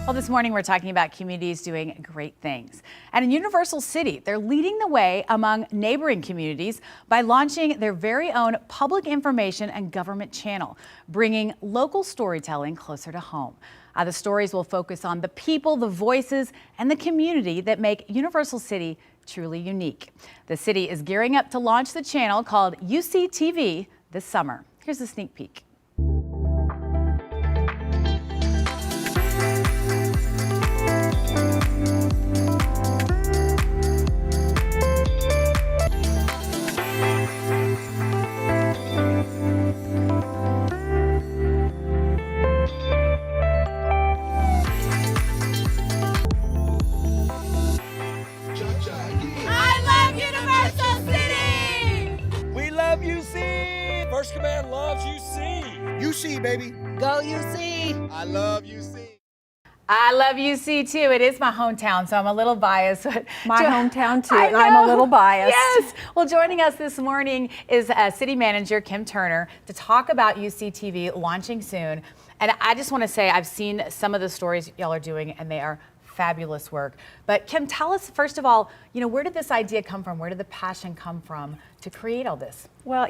Well, this morning we're talking about communities doing great things. And in Universal City, they're leading the way among neighboring communities by launching their very own public information and government channel, bringing local storytelling closer to home. The stories will focus on the people, the voices, and the community that make Universal City truly unique. The city is gearing up to launch the channel called UCTV this summer. Here's a sneak peek. UC! First Command loves UC! UC, baby! Go UC! I love UC! I love UC too. It is my hometown, so I'm a little biased. My hometown too, and I'm a little biased. Yes. Well, joining us this morning is City Manager Kim Turner to talk about UCTV launching soon. And I just want to say I've seen some of the stories y'all are doing, and they are fabulous work. But Kim, tell us first of all, where did this idea come from? Where did the passion come from to create all this? Well,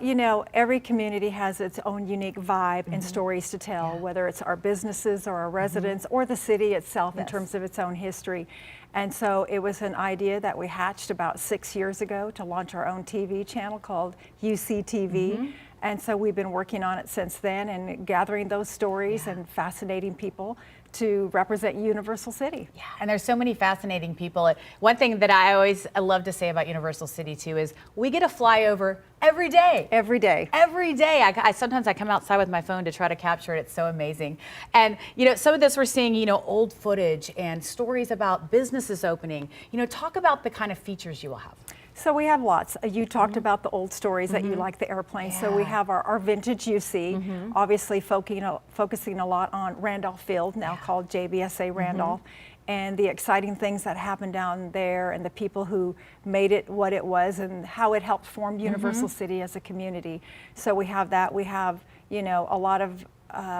every community has its own unique vibe and stories to tell, whether it's our businesses or our residents or the city itself in terms of its own history. And so it was an idea that we hatched about 6 years ago to launch our own TV channel called UCTV. And so we've been working on it since then and gathering those stories and fascinating people to represent Universal City. Yeah, and there's so many fascinating people. One thing that I always love to say about Universal City too is we get a flyover every day. Every day. Every day. Sometimes I come outside with my phone to try to capture it. It's so amazing. And some of this we're seeing, old footage and stories about businesses opening. Talk about the kind of features you will have. So we have lots. You talked about the old stories that you like, the airplanes. So we have our vintage UC, obviously focusing a lot on Randolph Field, now called JBSA Randolph, and the exciting things that happened down there and the people who made it what it was and how it helped form Universal City as a community. So we have that. We have, a lot of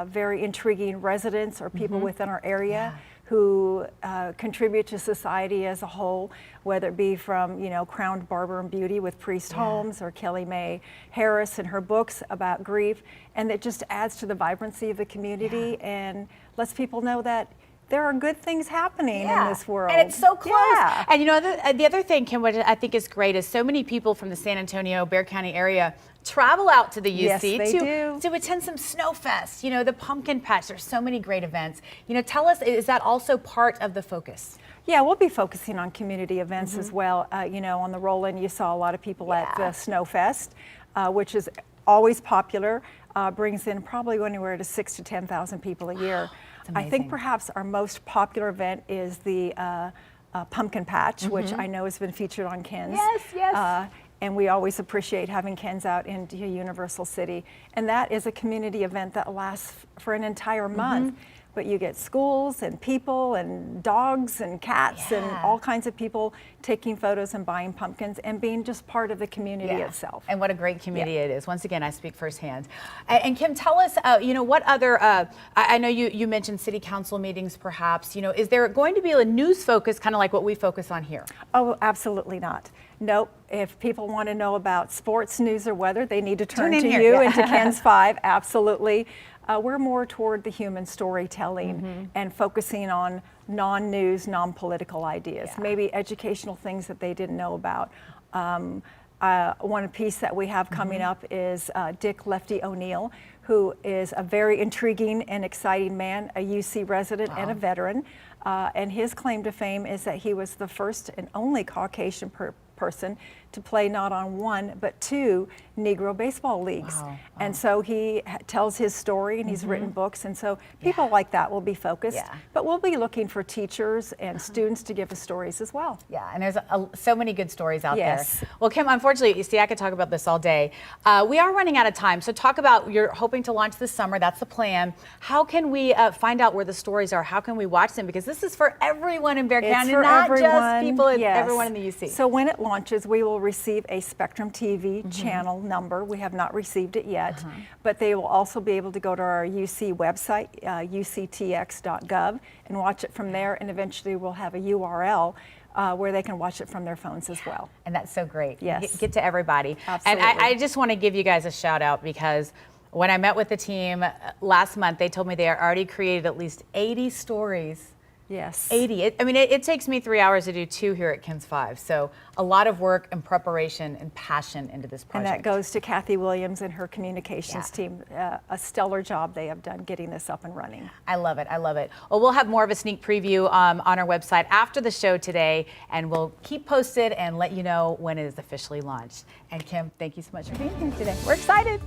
very intriguing residents or people within our area who contribute to society as a whole, whether it be from, Crowned Barber and Beauty with Priest Holmes or Kelly Mae Harris and her books about grief. And it just adds to the vibrancy of the community and lets people know that there are good things happening in this world. And it's so close. Yeah. And the other thing, Kim, what I think is great is so many people from the San Antonio, Bexar County area travel out to the UC to attend some Snowfest, the Pumpkin Patch. There's so many great events. Tell us, is that also part of the focus? Yeah, we'll be focusing on community events as well. On the roll-in, you saw a lot of people at the Snowfest, which is always popular, brings in probably anywhere to 6,000 to 10,000 people a year. I think perhaps our most popular event is the Pumpkin Patch, which I know has been featured on Ken's. Yes. And we always appreciate having Ken's out into Universal City. And that is a community event that lasts for an entire month. But you get schools and people and dogs and cats and all kinds of people taking photos and buying pumpkins and being just part of the community itself. And what a great community it is. Once again, I speak firsthand. And Kim, tell us, what other, I know you mentioned city council meetings perhaps, is there going to be a news focus kind of like what we focus on here? Oh, absolutely not. Nope. If people want to know about sports, news, or weather, they need to turn to you and to Ken's 5. Absolutely. We're more toward the human storytelling and focusing on non-news, non-political ideas, maybe educational things that they didn't know about. One piece that we have coming up is Dick Lefty O'Neill, who is a very intriguing and exciting man, a UC resident and a veteran. And his claim to fame is that he was the first and only Caucasian person to play not on one, but 2 Negro baseball leagues. And so he tells his story and he's written books. And so people like that will be focused. But we'll be looking for teachers and students to give us stories as well. Yeah, and there's so many good stories out there. Well, Kim, unfortunately, you see, I could talk about this all day. We are running out of time. So talk about, you're hoping to launch this summer. That's the plan. How can we find out where the stories are? How can we watch them? Because this is for everyone in Bexar County, not just people, everyone in the UC. So when it launches, launches, we will receive a Spectrum TV channel number. We have not received it yet, but they will also be able to go to our UC website, uctx.gov, and watch it from there, and eventually we'll have a URL where they can watch it from their phones as well. And that's so great. Yes. Get to everybody. Absolutely. And I just want to give you guys a shout out, because when I met with the team last month, they told me they already created at least 80 stories. Yes. 80. It takes me 3 hours to do 2 here at KENS 5. So a lot of work and preparation and passion into this project. And that goes to Kathy Williams and her communications team. A stellar job they have done getting this up and running. I love it. I love it. Well, we'll have more of a sneak preview on our website after the show today, and we'll keep posted and let you know when it is officially launched. And Kim, thank you so much for being here today. We're excited.